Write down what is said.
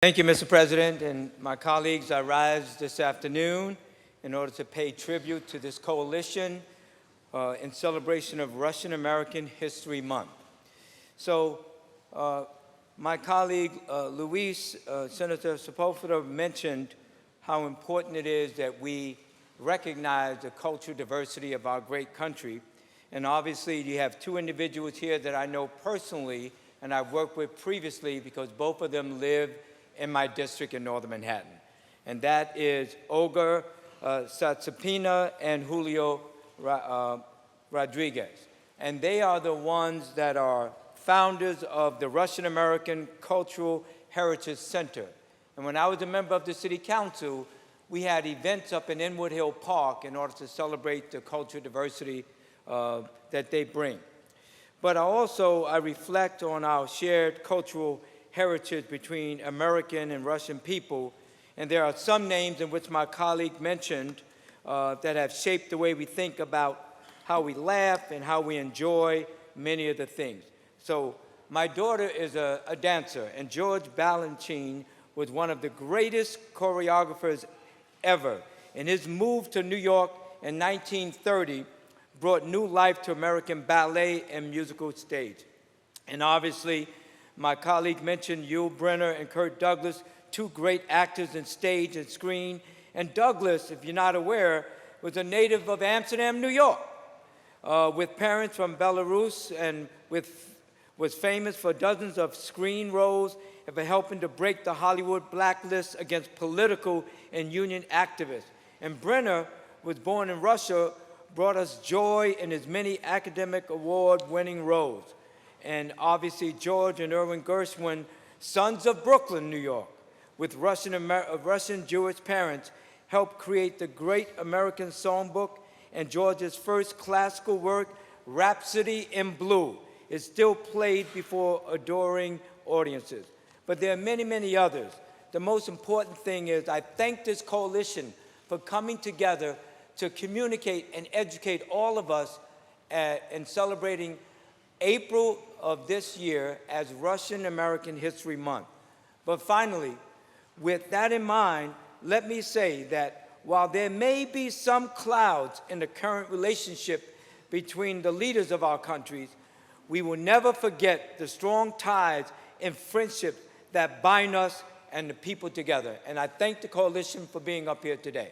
Thank you, Mr. President, and my colleagues. I rise this afternoon in order to pay tribute to this coalition in celebration of Russian American History Month. So, my colleague Luis, Senator Sepulveda, mentioned how important it is that we recognize the cultural diversity of our great country. And obviously, you have two individuals here that I know personally and I've worked with previously because both of them live in my district in Northern Manhattan. And that is Olga Satsapina and Julio Rodriguez. And they are the ones that are founders of the Russian American Cultural Heritage Center. And when I was a member of the City Council, we had events up in Inwood Hill Park in order to celebrate the cultural diversity that they bring. But I reflect on our shared cultural heritage between American and Russian people, and there are some names in which my colleague mentioned that have shaped the way we think about how we laugh and how we enjoy many of the things. So my daughter is a dancer, and George Balanchine was one of the greatest choreographers ever. And his move to New York in 1930 brought new life to American ballet and musical stage. And obviously, my colleague mentioned Yul Brynner and Kirk Douglas, two great actors in stage and screen. And Douglas, if you're not aware, was a native of Amsterdam, New York, with parents from Belarus, and was famous for dozens of screen roles and for helping to break the Hollywood blacklist against political and union activists. And Brynner was born in Russia, brought us joy in his many academic award-winning roles. And obviously, George and Irwin Gershwin, sons of Brooklyn, New York, with Russian Jewish parents, helped create the great American songbook, and George's first classical work, Rhapsody in Blue, is still played before adoring audiences. But there are many, many others. The most important thing is I thank this coalition for coming together to communicate and educate all of us in celebrating April of this year as Russian American History Month. But finally, with that in mind, let me say that while there may be some clouds in the current relationship between the leaders of our countries, we will never forget the strong ties and friendships that bind us and the people together. And I thank the coalition for being up here today.